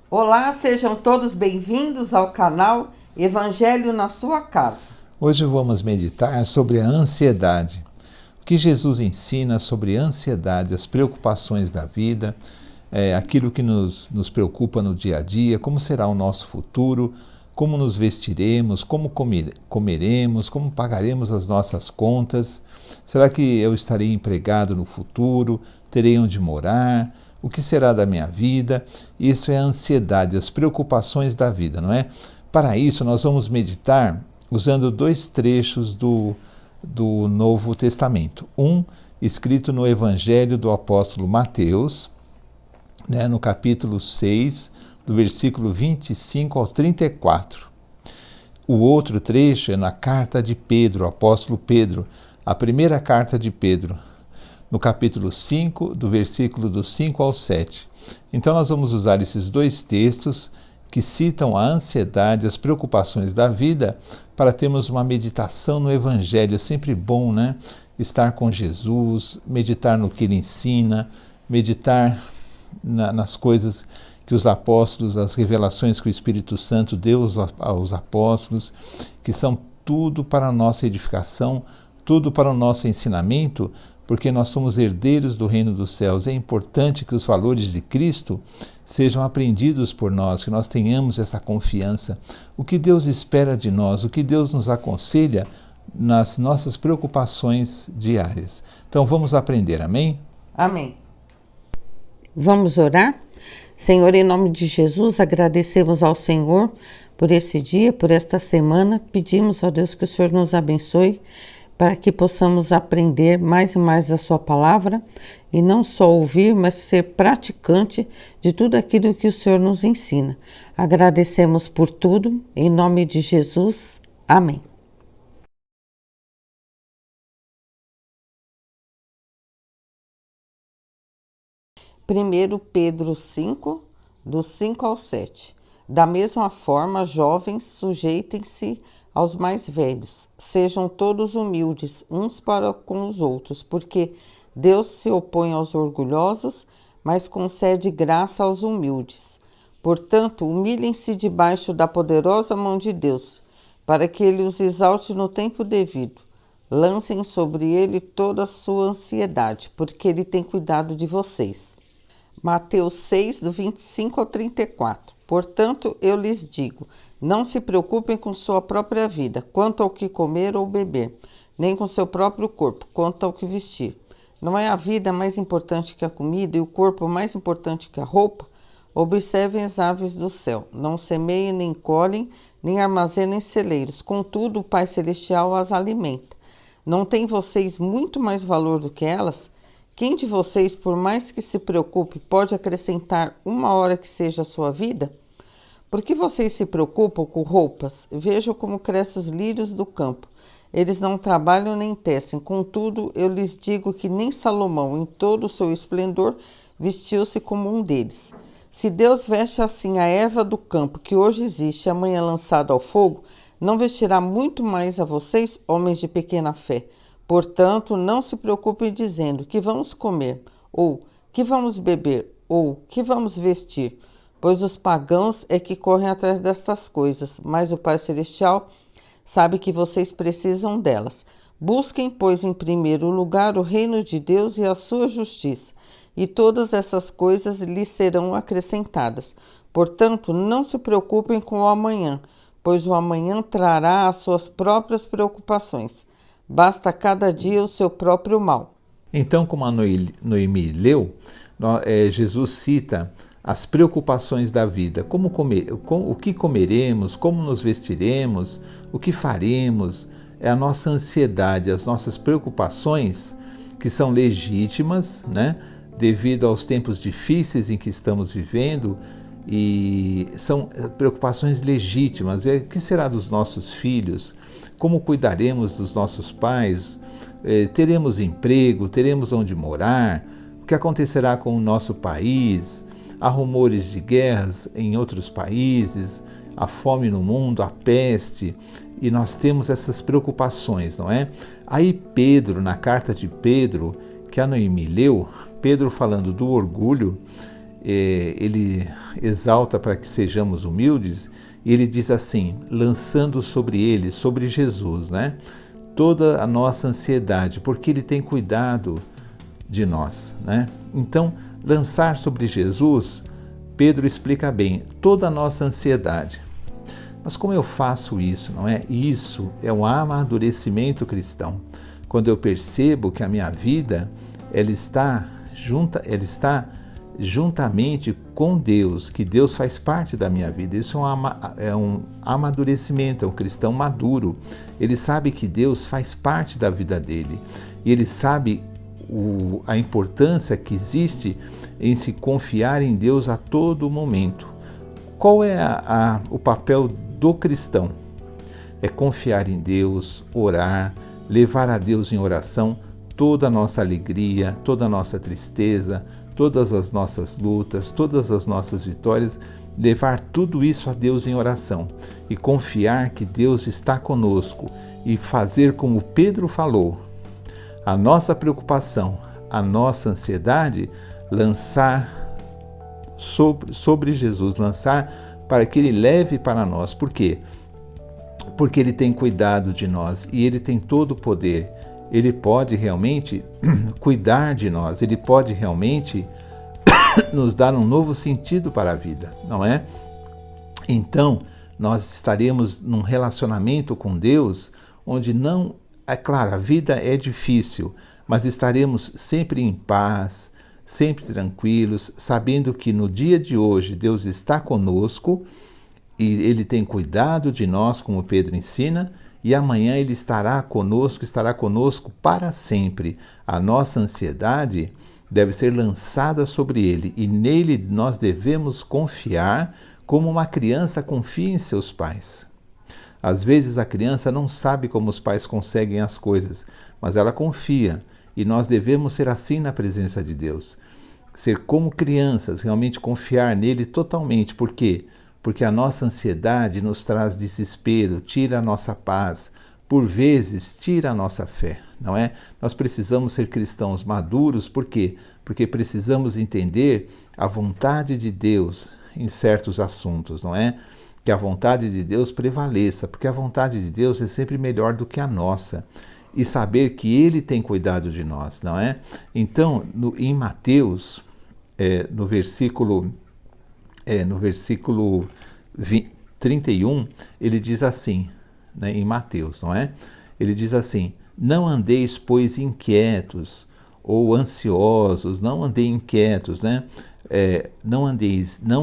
Olá, sejam todos bem-vindos ao canal Evangelho na sua casa. Hoje vamos meditar sobre a ansiedade. O que Jesus ensina sobre a ansiedade, as preocupações da vida, aquilo que nos preocupa no dia a dia, como será o nosso futuro, como nos vestiremos, como comeremos, como pagaremos as nossas contas. Será que eu estarei empregado no futuro? Terei onde morar? O que será da minha vida? Isso é a ansiedade, as preocupações da vida, não é? Para isso, nós vamos meditar usando dois trechos do Novo Testamento. Um escrito no Evangelho do apóstolo Mateus, no capítulo 6, do versículo 25 ao 34. O outro trecho é na carta de Pedro, o apóstolo Pedro, a primeira carta de Pedro, no capítulo 5, do versículo do 5 ao 7. Então nós vamos usar esses dois textos que citam a ansiedade, as preocupações da vida, para termos uma meditação no Evangelho. É sempre bom, né? Estar com Jesus, meditar no que Ele ensina, meditar nas coisas que os apóstolos, as revelações que o Espírito Santo deu aos apóstolos, que são tudo para a nossa edificação, tudo para o nosso ensinamento, porque nós somos herdeiros do reino dos céus. É importante que os valores de Cristo sejam aprendidos por nós, que nós tenhamos essa confiança. O que Deus espera de nós, o que Deus nos aconselha nas nossas preocupações diárias. Então vamos aprender, amém? Amém. Vamos orar? Senhor, em nome de Jesus, agradecemos ao Senhor por esse dia, por esta semana. Pedimos, ó Deus, que o Senhor nos abençoe, para que possamos aprender mais e mais da sua palavra e não só ouvir, mas ser praticante de tudo aquilo que o Senhor nos ensina. Agradecemos por tudo, em nome de Jesus. Amém. Primeiro Pedro 5, do 5 ao 7. Da mesma forma, jovens, sujeitem-se aos mais velhos. Sejam todos humildes uns para com os outros, porque Deus se opõe aos orgulhosos, mas concede graça aos humildes. Portanto, humilhem-se debaixo da poderosa mão de Deus, para que Ele os exalte no tempo devido. Lancem sobre Ele toda a sua ansiedade, porque Ele tem cuidado de vocês. Mateus 6, do 25 ao 34. Portanto, eu lhes digo, não se preocupem com sua própria vida, quanto ao que comer ou beber, nem com seu próprio corpo, quanto ao que vestir. Não é a vida mais importante que a comida e o corpo mais importante que a roupa? Observem as aves do céu, não semeiam, nem colhem, nem armazenam em celeiros, contudo o Pai Celestial as alimenta. Não têm vocês muito mais valor do que elas? Quem de vocês, por mais que se preocupe, pode acrescentar uma hora que seja a sua vida? Por que vocês se preocupam com roupas? Vejam como crescem os lírios do campo. Eles não trabalham nem tecem. Contudo, eu lhes digo que nem Salomão, em todo o seu esplendor, vestiu-se como um deles. Se Deus veste assim a erva do campo, que hoje existe e amanhã lançada ao fogo, não vestirá muito mais a vocês, homens de pequena fé. Portanto, não se preocupem dizendo que vamos comer, ou que vamos beber, ou que vamos vestir, pois os pagãos é que correm atrás destas coisas, mas o Pai Celestial sabe que vocês precisam delas. Busquem, pois, em primeiro lugar o reino de Deus e a sua justiça, e todas essas coisas lhes serão acrescentadas. Portanto, não se preocupem com o amanhã, pois o amanhã trará as suas próprias preocupações. Basta cada dia o seu próprio mal. Então, como a Noemi leu, Jesus cita as preocupações da vida, o que comeremos, como nos vestiremos, o que faremos, é a nossa ansiedade, as nossas preocupações, que são legítimas, né, devido aos tempos difíceis em que estamos vivendo, e são preocupações legítimas. O que será dos nossos filhos? Como cuidaremos dos nossos pais? Teremos emprego? Teremos onde morar? O que acontecerá com o nosso país? Há rumores de guerras em outros países, a fome no mundo, a peste, e nós temos essas preocupações, não é? Aí Pedro, na carta de Pedro, que a Noemi leu, Pedro falando do orgulho, ele exalta para que sejamos humildes, e ele diz assim, lançando sobre ele, sobre Jesus, né, toda a nossa ansiedade, porque ele tem cuidado de nós, né? Então, lançar sobre Jesus, Pedro explica bem, toda a nossa ansiedade. Mas como eu faço isso, não é? Isso é um amadurecimento cristão. Quando eu percebo que a minha vida ela está juntamente com Deus, que Deus faz parte da minha vida. Isso é um amadurecimento, é um cristão maduro. Ele sabe que Deus faz parte da vida dele. E ele sabe a importância que existe em se confiar em Deus a todo momento. Qual é o papel do cristão? É confiar em Deus, orar, levar a Deus em oração toda a nossa alegria, toda a nossa tristeza, todas as nossas lutas, todas as nossas vitórias, levar tudo isso a Deus em oração e confiar que Deus está conosco e fazer como Pedro falou, a nossa preocupação, a nossa ansiedade, lançar sobre Jesus, lançar para que Ele leve para nós. Por quê? Porque Ele tem cuidado de nós e Ele tem todo o poder. Ele pode realmente cuidar de nós, Ele pode realmente nos dar um novo sentido para a vida, não é? Então, nós estaremos num relacionamento com Deus onde não... É claro, a vida é difícil, mas estaremos sempre em paz, sempre tranquilos, sabendo que no dia de hoje Deus está conosco e Ele tem cuidado de nós, como Pedro ensina, e amanhã Ele estará conosco para sempre. A nossa ansiedade deve ser lançada sobre Ele e nele nós devemos confiar como uma criança confia em seus pais. Às vezes a criança não sabe como os pais conseguem as coisas, mas ela confia e nós devemos ser assim na presença de Deus. Ser como crianças, realmente confiar nele totalmente. Por quê? Porque a nossa ansiedade nos traz desespero, tira a nossa paz, por vezes tira a nossa fé, não é? Nós precisamos ser cristãos maduros, por quê? Porque precisamos entender a vontade de Deus em certos assuntos, não é? Que a vontade de Deus prevaleça, porque a vontade de Deus é sempre melhor do que a nossa. E saber que Ele tem cuidado de nós, não é? Então, em Mateus, no versículo 31, ele diz assim, né, em Mateus, não é? Ele diz assim, não andeis, pois, inquietos ou ansiosos, não andei inquietos, né? Não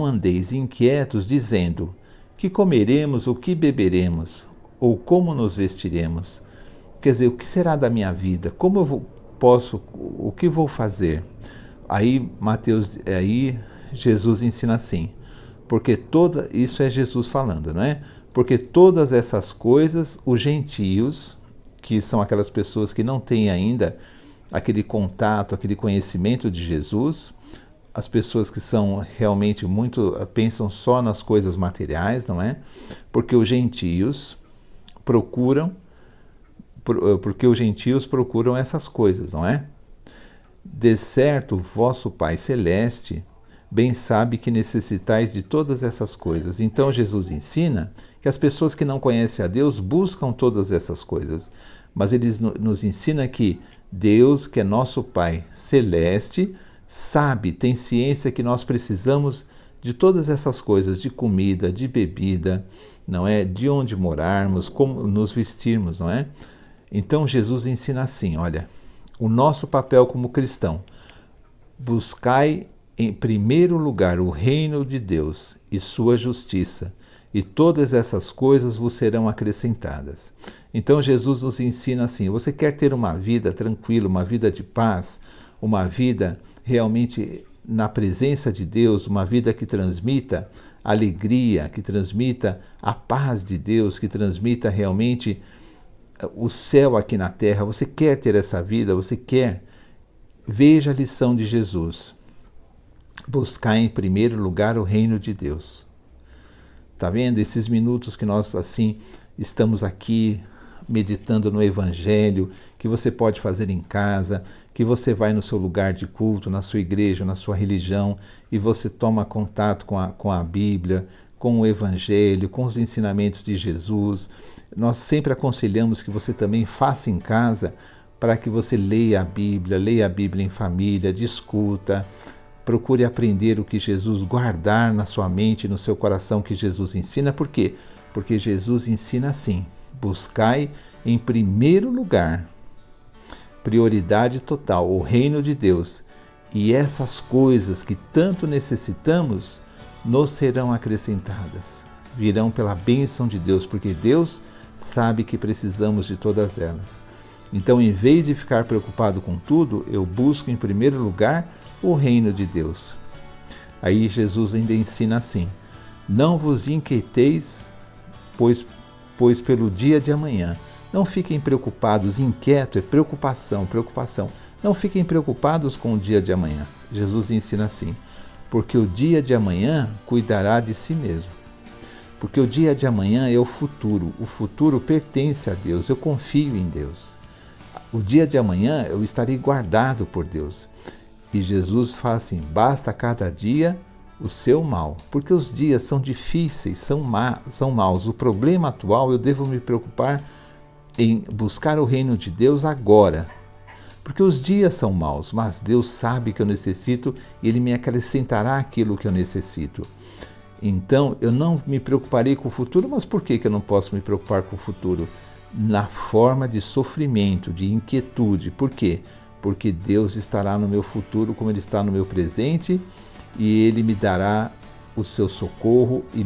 andeis inquietos, dizendo, que comeremos, o que beberemos, ou como nos vestiremos? Quer dizer, o que será da minha vida? Como eu o que vou fazer? Aí Jesus ensina assim, porque isso é Jesus falando, não é? Porque todas essas coisas, os gentios, que são aquelas pessoas que não têm ainda aquele contato, aquele conhecimento de Jesus, as pessoas que são realmente pensam só nas coisas materiais, não é? Porque os gentios procuram essas coisas, não é? De certo, vosso Pai Celeste bem sabe que necessitais de todas essas coisas. Então Jesus ensina que as pessoas que não conhecem a Deus buscam todas essas coisas, mas ele nos ensina que Deus, que é nosso Pai Celeste, sabe, tem ciência que nós precisamos de todas essas coisas, de comida, de bebida, não é? De onde morarmos, como nos vestirmos, não é? Então Jesus ensina assim, olha, o nosso papel como cristão, buscai em primeiro lugar o reino de Deus e sua justiça, e todas essas coisas vos serão acrescentadas. Então Jesus nos ensina assim, você quer ter uma vida tranquila, uma vida de paz, uma vida realmente na presença de Deus, uma vida que transmita alegria, que transmita a paz de Deus, que transmita realmente o céu aqui na terra. Você quer ter essa vida? Você quer? Veja a lição de Jesus. Buscar em primeiro lugar o reino de Deus. Tá vendo? Esses minutos que nós assim estamos aqui meditando no Evangelho, que você pode fazer em casa, que você vai no seu lugar de culto, na sua igreja, na sua religião, e você toma contato com a Bíblia, com o Evangelho, com os ensinamentos de Jesus. Nós sempre aconselhamos que você também faça em casa, para que você leia a Bíblia em família, discuta, procure aprender o que Jesus, guardar na sua mente, no seu coração, que Jesus ensina. Por quê? Porque Jesus ensina assim: buscai em primeiro lugar, prioridade total, o reino de Deus, e essas coisas que tanto necessitamos nos serão acrescentadas, virão pela bênção de Deus, porque Deus sabe que precisamos de todas elas. Então, em vez de ficar preocupado com tudo, eu busco em primeiro lugar o reino de Deus. Aí Jesus ainda ensina assim: não vos inquieteis, pois pelo dia de amanhã. Não fiquem preocupados, inquieto é preocupação. Não fiquem preocupados com o dia de amanhã. Jesus ensina assim: porque o dia de amanhã cuidará de si mesmo. Porque o dia de amanhã é o futuro pertence a Deus, eu confio em Deus. O dia de amanhã eu estarei guardado por Deus. E Jesus fala assim: basta cada dia o seu mal, porque os dias são difíceis, são maus. O problema atual, eu devo me preocupar em buscar o reino de Deus agora, porque os dias são maus, mas Deus sabe que eu necessito e Ele me acrescentará aquilo que eu necessito. Então, eu não me preocuparei com o futuro, mas por que eu não posso me preocupar com o futuro? Na forma de sofrimento, de inquietude. Por quê? Porque Deus estará no meu futuro como Ele está no meu presente, e Ele me dará o seu socorro e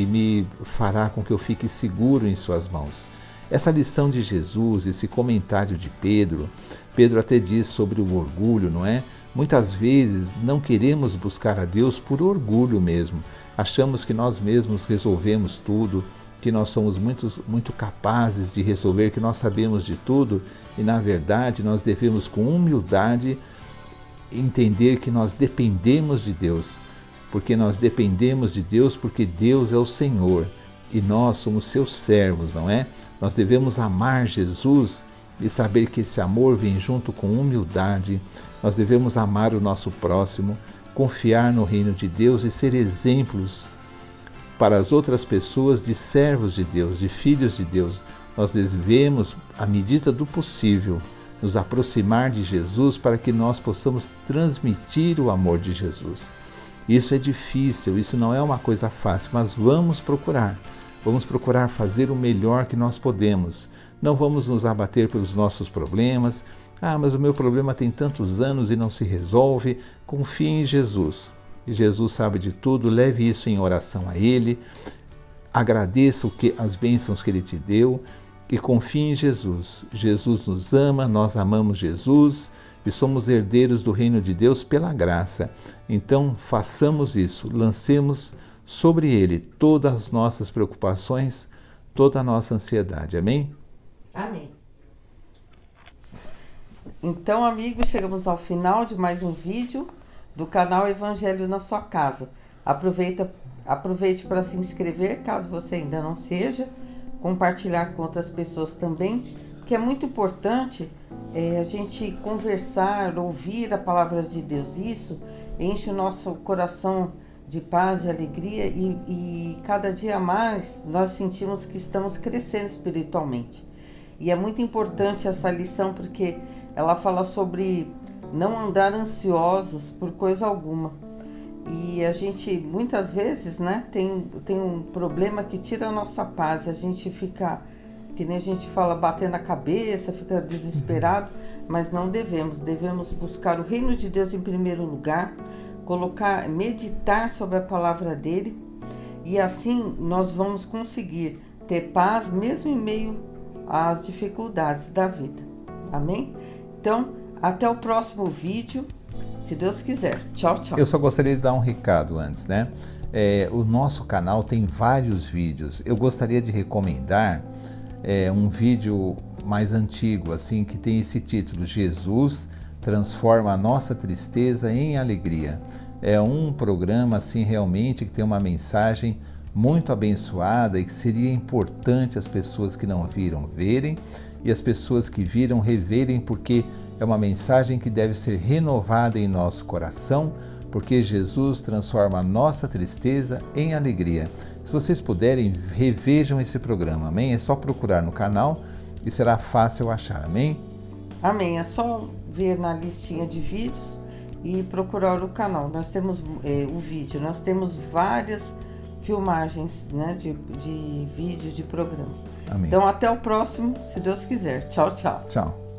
me fará com que eu fique seguro em suas mãos. Essa lição de Jesus, esse comentário de Pedro até diz sobre o orgulho, não é? Muitas vezes não queremos buscar a Deus por orgulho mesmo. Achamos que nós mesmos resolvemos tudo, que nós somos muito capazes de resolver, que nós sabemos de tudo, e na verdade nós devemos com humildade entender que nós dependemos de Deus, porque nós dependemos de Deus porque Deus é o Senhor e nós somos seus servos, não é? Nós devemos amar Jesus e saber que esse amor vem junto com humildade. Nós devemos amar o nosso próximo, confiar no reino de Deus e ser exemplos para as outras pessoas de servos de Deus, de filhos de Deus. Nós devemos, à medida do possível, nos aproximar de Jesus para que nós possamos transmitir o amor de Jesus. Isso é difícil, isso não é uma coisa fácil, mas vamos procurar fazer o melhor que nós podemos. Não vamos nos abater pelos nossos problemas. Mas o meu problema tem tantos anos e não se resolve. Confie em Jesus. E Jesus sabe de tudo, leve isso em oração a Ele, agradeça as bênçãos que Ele te deu e confie em Jesus. Jesus nos ama, nós amamos Jesus e somos herdeiros do reino de Deus pela graça. Então façamos isso, lancemos sobre Ele todas as nossas preocupações, toda a nossa ansiedade. Amém? Amém. Então, amigos, chegamos ao final de mais um vídeo do canal Evangelho na Sua Casa. Aproveite para se inscrever, caso você ainda não seja, compartilhar com outras pessoas também, que é muito importante a gente conversar, ouvir a palavra de Deus. Isso enche o nosso coração de paz e alegria e cada dia mais nós sentimos que estamos crescendo espiritualmente. E é muito importante essa lição porque ela fala sobre não andar ansiosos por coisa alguma. E a gente, muitas vezes, né, tem um problema que tira a nossa paz. A gente fica, que nem a gente fala, batendo a cabeça, fica desesperado, mas não devemos. Devemos buscar o reino de Deus em primeiro lugar, meditar sobre a palavra dele, e assim nós vamos conseguir ter paz mesmo em meio às dificuldades da vida. Amém? Então, até o próximo vídeo, se Deus quiser. Tchau, tchau. Eu só gostaria de dar um recado antes, né? O nosso canal tem vários vídeos. Eu gostaria de recomendar um vídeo mais antigo, assim, que tem esse título: Jesus transforma a nossa tristeza em alegria. É um programa, assim, realmente que tem uma mensagem muito abençoada e que seria importante as pessoas que não viram verem e as pessoas que viram reverem, porque é uma mensagem que deve ser renovada em nosso coração, porque Jesus transforma a nossa tristeza em alegria. Se vocês puderem, revejam esse programa, amém? É só procurar no canal e será fácil achar, amém? Amém. É só ver na listinha de vídeos e procurar o canal. Nós temos o vídeo, nós temos várias filmagens, né, de vídeos, de programas. Amém. Então, até o próximo, se Deus quiser. Tchau, tchau. Tchau.